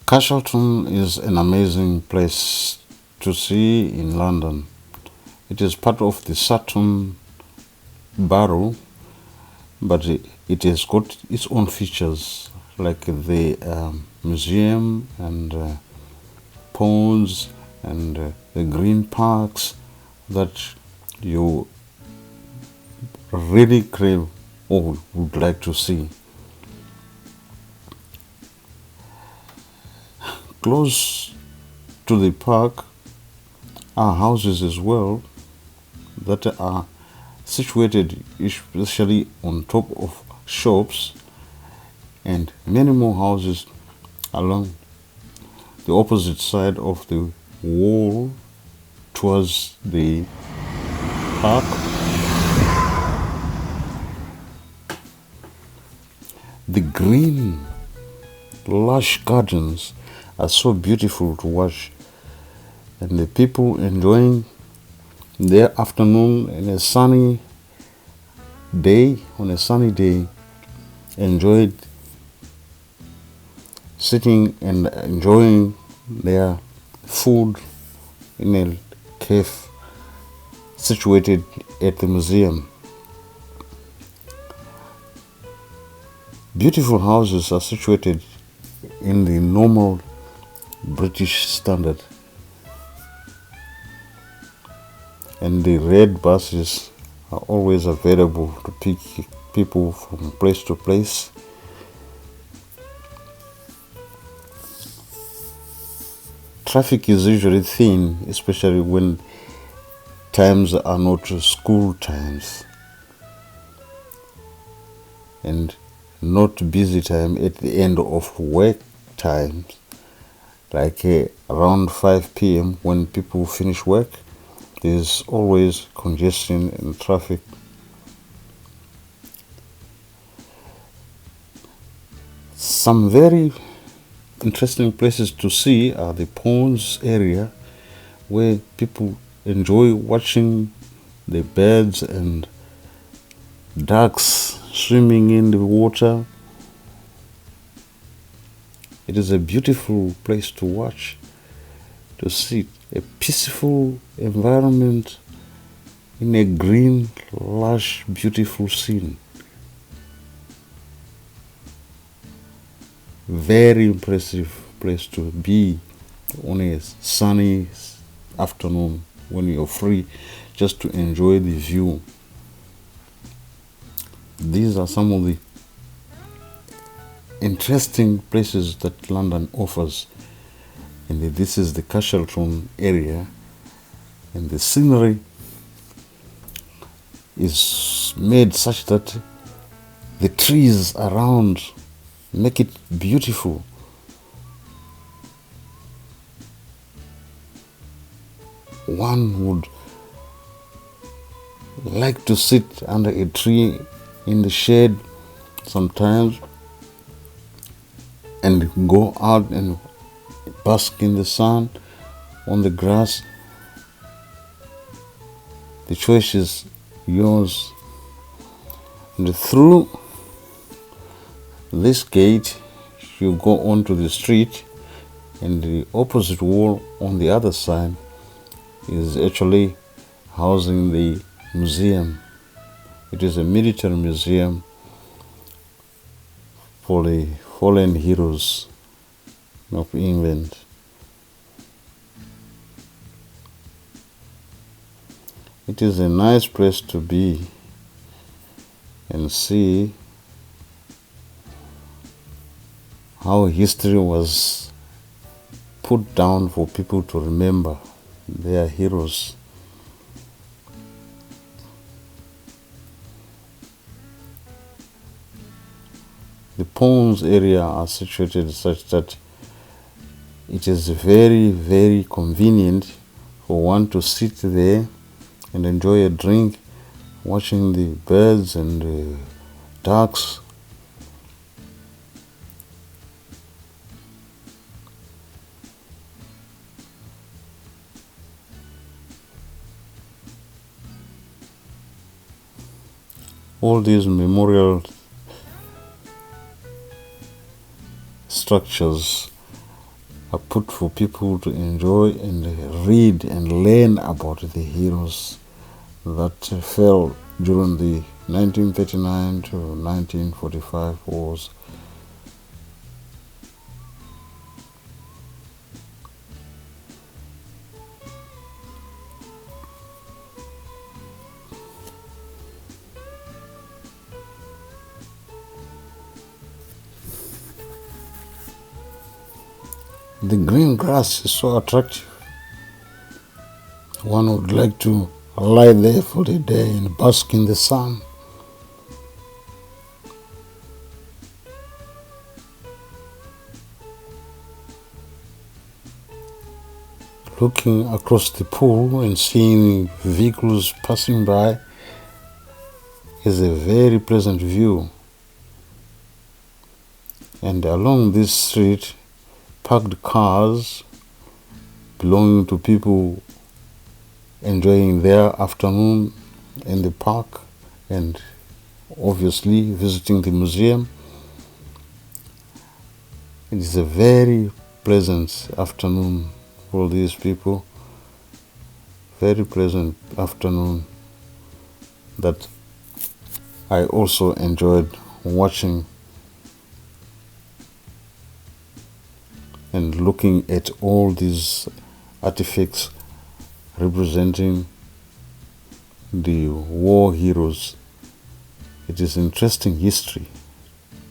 Carshalton is an amazing place to see in London. It is part of the Sutton Borough, but it has got its own features like the museum and ponds and the green parks that you really crave or would like to see. Close to the park are houses as well that are situated especially on top of shops, and many more houses along the opposite side of the wall towards the park. The green, lush gardens are so beautiful to watch, and the people enjoying their afternoon on a sunny day, enjoyed sitting and enjoying their food in a cafe situated at the museum. Beautiful houses are situated in the normal British standard, and the red buses are always available to pick people from place to place. Traffic is usually thin, especially when times are not school times and not busy time at the end of work times, like around 5 p.m. when people finish work. There's always congestion and traffic. Some very interesting places to see are the ponds area, where people enjoy watching the birds and ducks swimming in the water. It is a beautiful place to watch, to see a peaceful environment in a green, lush, beautiful scene. Very impressive place to be on a sunny afternoon when you're free, just to enjoy the view. These are some of the interesting places that London offers, and this is the Carshalton area, and the scenery is made such that the trees around make it beautiful. One would like to sit under a tree in the shade sometimes and go out and bask in the sun on the grass. The choice is yours. And through this gate you go onto the street, and the opposite wall on the other side is actually housing the museum. It is a military museum for the fallen heroes of England. It is a nice place to be and see how history was put down for people to remember their heroes. The ponds area are situated such that it is very, very convenient for one to sit there and enjoy a drink, watching the birds and the ducks. All these memorial structures are put for people to enjoy and read and learn about the heroes that fell during the 1939 to 1945 wars. The green grass is so attractive. One would like to lie there for the day and bask in the sun. Looking across the pool and seeing vehicles passing by is a very pleasant view. And along this street, parked cars belonging to people enjoying their afternoon in the park and obviously visiting the museum. It is a very pleasant afternoon for these people. Very pleasant afternoon that I also enjoyed watching and looking at all these artifacts representing the war heroes. It is interesting history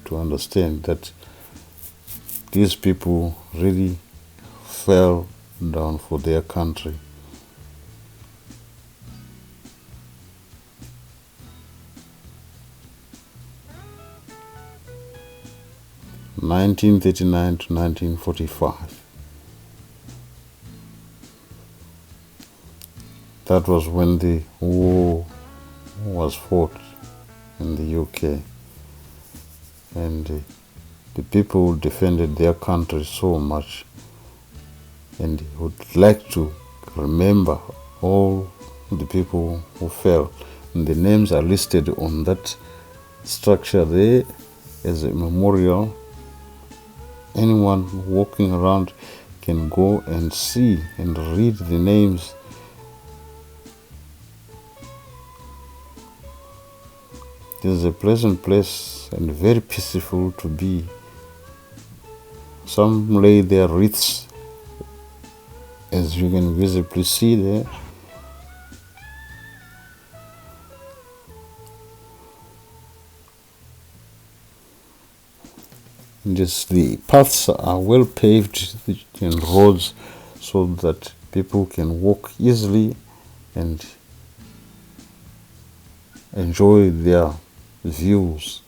to understand that these people really fell down for their country. In 1939 to 1945. That was when the war was fought in the UK, and the people defended their country so much, and would like to remember all the people who fell, and the names are listed on that structure there as a memorial. Anyone walking around can go and see and read the names. It is a pleasant place and very peaceful to be. Some lay their wreaths, as you can visibly see there. The paths are well paved and roads so that people can walk easily and enjoy their views.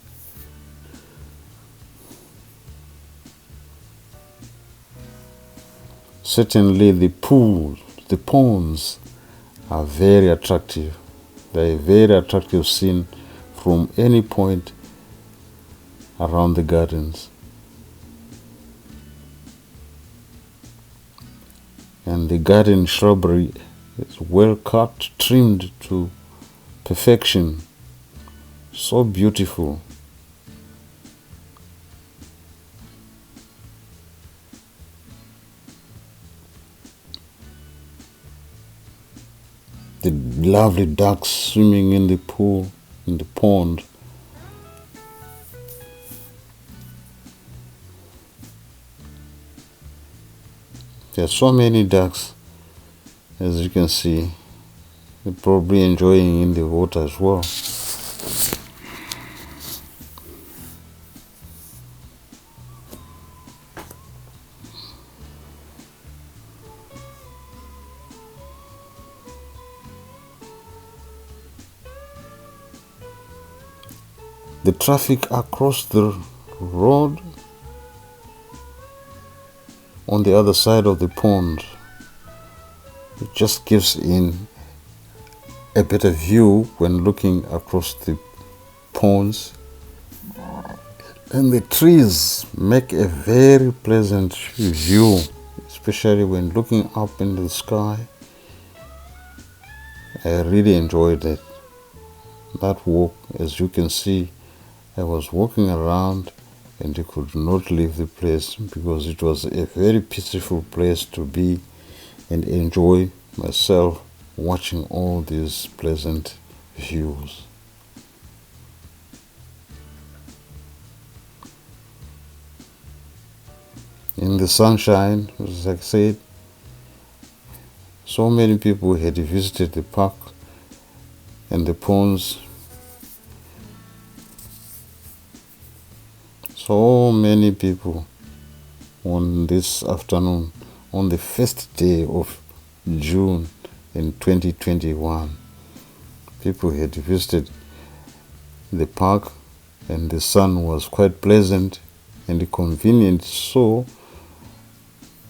Certainly the pools, the ponds are very attractive. They are a very attractive scene from any point around the gardens. And the garden shrubbery is well cut, trimmed to perfection. So beautiful. The lovely ducks swimming in the pool, in the pond. There are so many ducks, as you can see. They're probably enjoying in the water as well. The traffic across the road on the other side of the pond, it just gives in a better view when looking across the ponds, and the trees make a very pleasant view, especially when looking up in the sky. I really enjoyed that walk. As you can see, I was walking around and I could not leave the place because it was a very peaceful place to be and enjoy myself watching all these pleasant views. In the sunshine, as I said, so many people had visited the park and the ponds. So many people on this afternoon, on the first day of June in 2021. People had visited the park and the sun was quite pleasant and convenient, so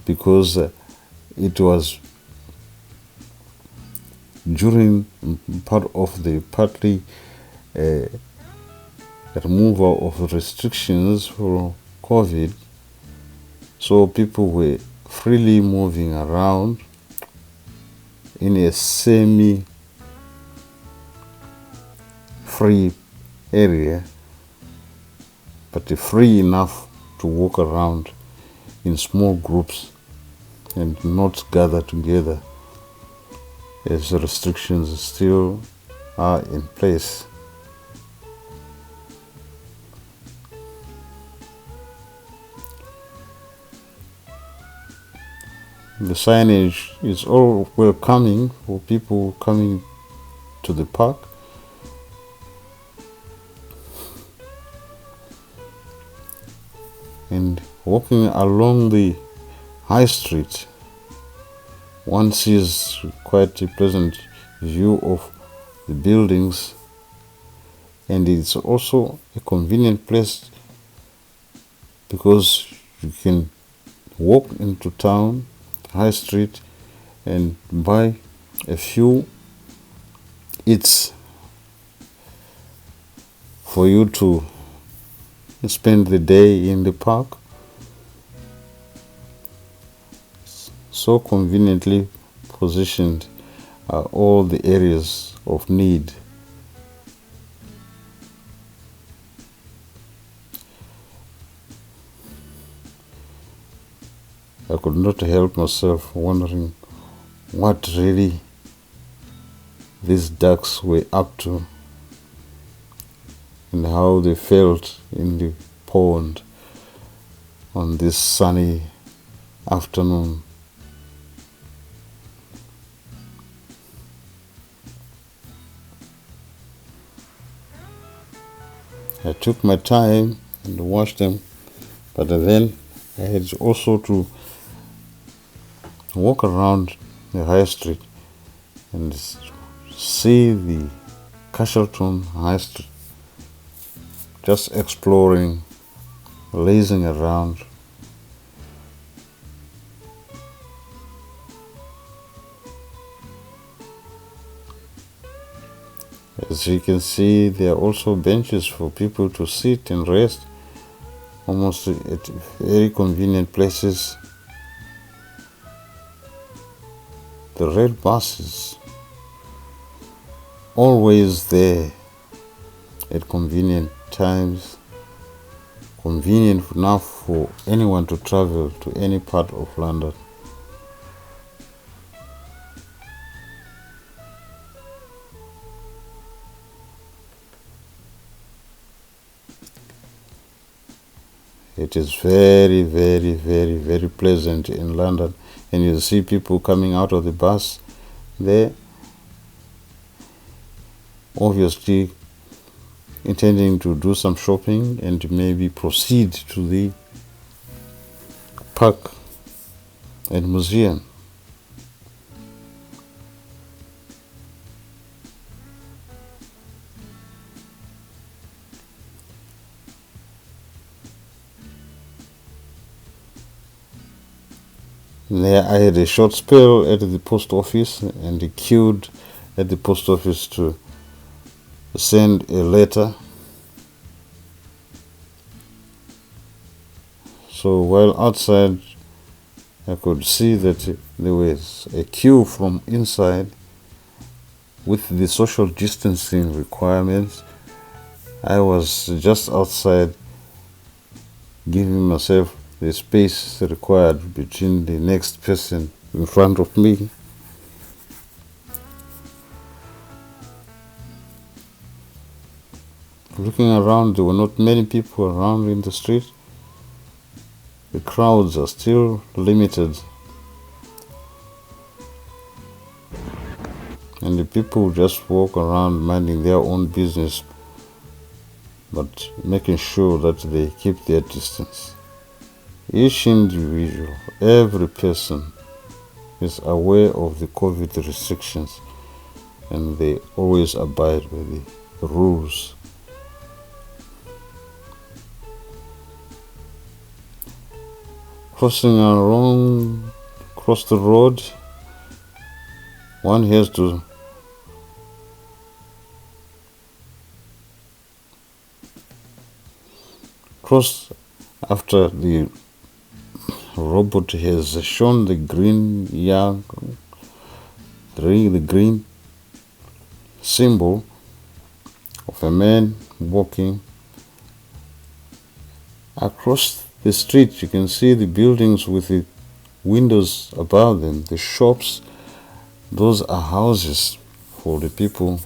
because it was during part of the partly removal of restrictions for COVID, so people were freely moving around in a semi-free area, but free enough to walk around in small groups and not gather together, as restrictions still are in place. The signage is all welcoming for people coming to the park. And walking along the high street, one sees quite a pleasant view of the buildings, and it's also a convenient place because you can walk into town, high street, and buy a few eats for you to spend the day in the park. So conveniently positioned are all the areas of need. I could not help myself wondering what really these ducks were up to and how they felt in the pond on this sunny afternoon. I took my time and watched them, but then I had also to walk around the high street and see the Carshalton High Street, just exploring, lazing around. As you can see, there are also benches for people to sit and rest, almost at very convenient places. The red bus is always there at convenient times, convenient enough for anyone to travel to any part of London. It is very, very, very, very pleasant in London, and you see people coming out of the bus there, obviously intending to do some shopping and maybe proceed to the park and museum. There I had a short spell at the post office and queued at the post office to send a letter. So while outside, I could see that there was a queue from inside with the social distancing requirements. I was just outside giving myself the space required between the next person in front of me. Looking around, there were not many people around in the street. The crowds are still limited, and the people just walk around minding their own business, but making sure that they keep their distance. Each individual, every person is aware of the COVID restrictions, and they always abide by the rules. Cross the road, one has to cross after the robot has shown the green symbol of a man walking across the street. You can see the buildings with the windows above them, the shops. Those are houses for the people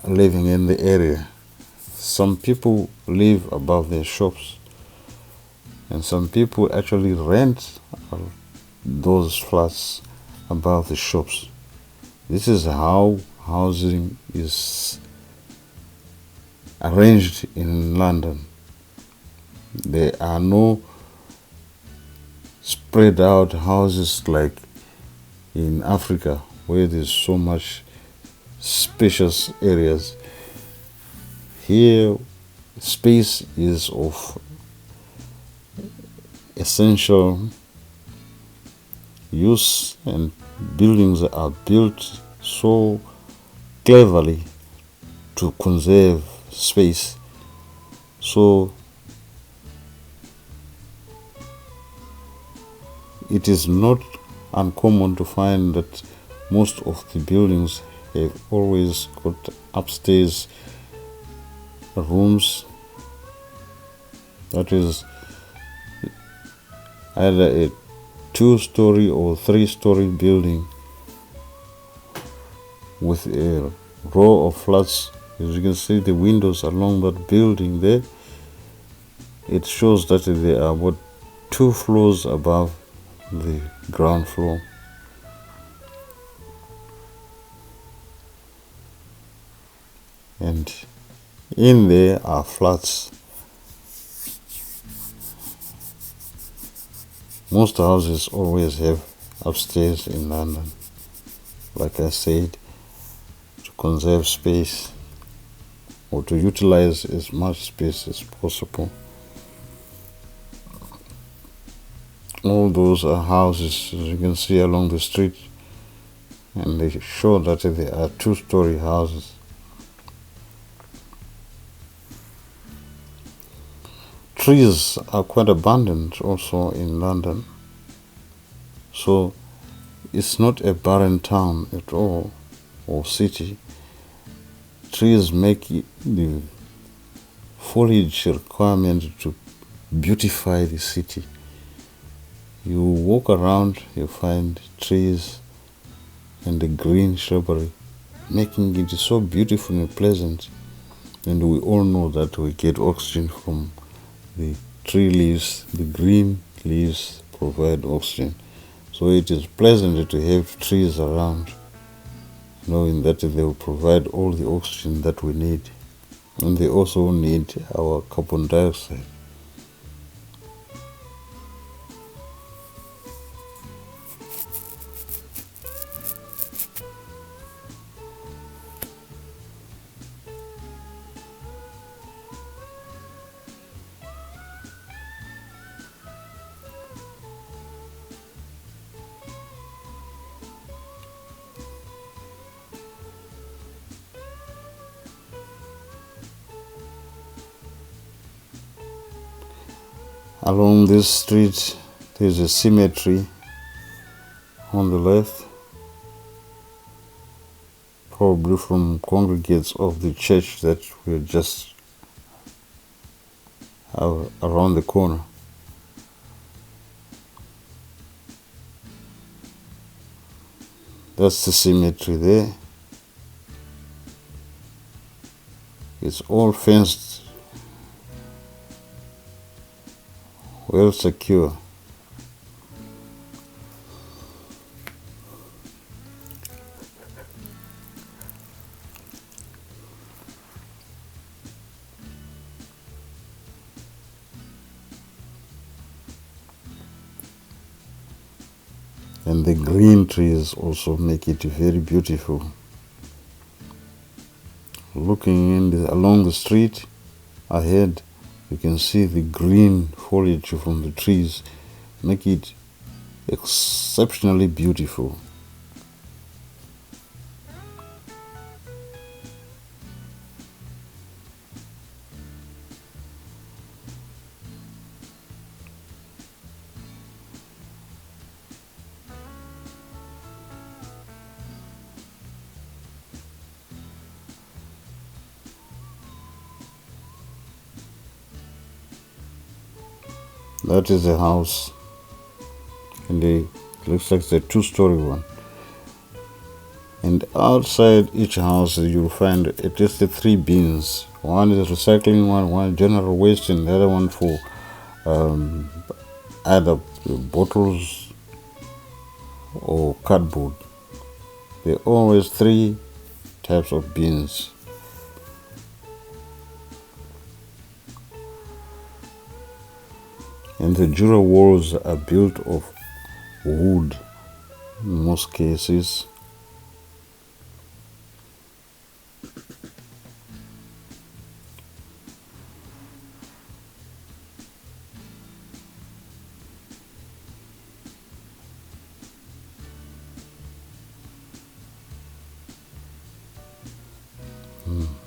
living in the area. Some people live above their shops, and some people actually rent those flats above the shops. This is how housing is arranged in London. There are no spread out houses like in Africa, where there's so much spacious areas. Here, space is of essential use, and buildings are built so cleverly to conserve space. So it is not uncommon to find that most of the buildings have always got upstairs rooms, that is either a 2-story or 3-story building with a row of flats. As you can see, the windows along that building there, it shows that they are about 2 floors above the ground floor. And in there are flats. Most houses always have upstairs in London, like I said, to conserve space or to utilize as much space as possible. All those are houses, as you can see along the street, and they show that they are 2-story houses. Trees are quite abundant also in London, so it's not a barren town at all, or city. Trees make the foliage requirement to beautify the city. You walk around, you find trees and the green shrubbery, making it so beautiful and pleasant. And we all know that we get oxygen from the tree leaves. The green leaves provide oxygen. So it is pleasant to have trees around, knowing that they will provide all the oxygen that we need. And they also need our carbon dioxide. Along this street, there's a cemetery on the left, probably from congregates of the church that we're just around the corner. That's the cemetery there. It's all fenced, well secure. And the green trees also make it very beautiful. Looking along the street ahead, you can see the green foliage from the trees, make it exceptionally beautiful. That is a house, and it looks like it's a two-story one. And outside each house you'll find at least 3 bins. One is recycling one general waste, and the other one for either bottles or cardboard. There are always 3 types of bins. And the Jura walls are built of wood in most cases.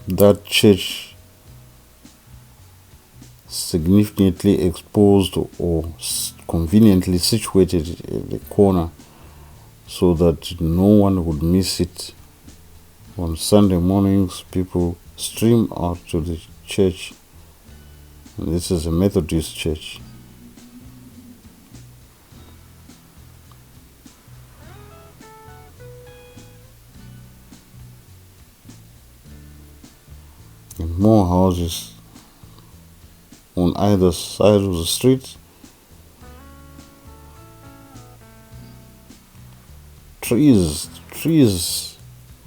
That church significantly exposed or conveniently situated in the corner so that no one would miss it. On Sunday mornings, people stream out to the church. And this is a Methodist church. And more houses on either side of the street. Trees.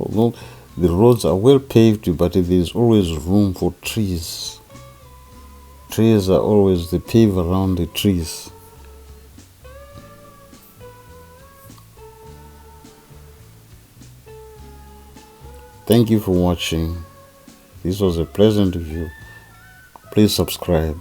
Although the roads are well paved, but there is always room for trees. Trees are always, they pave around the trees. Thank you for watching. This was a pleasant review. Please subscribe.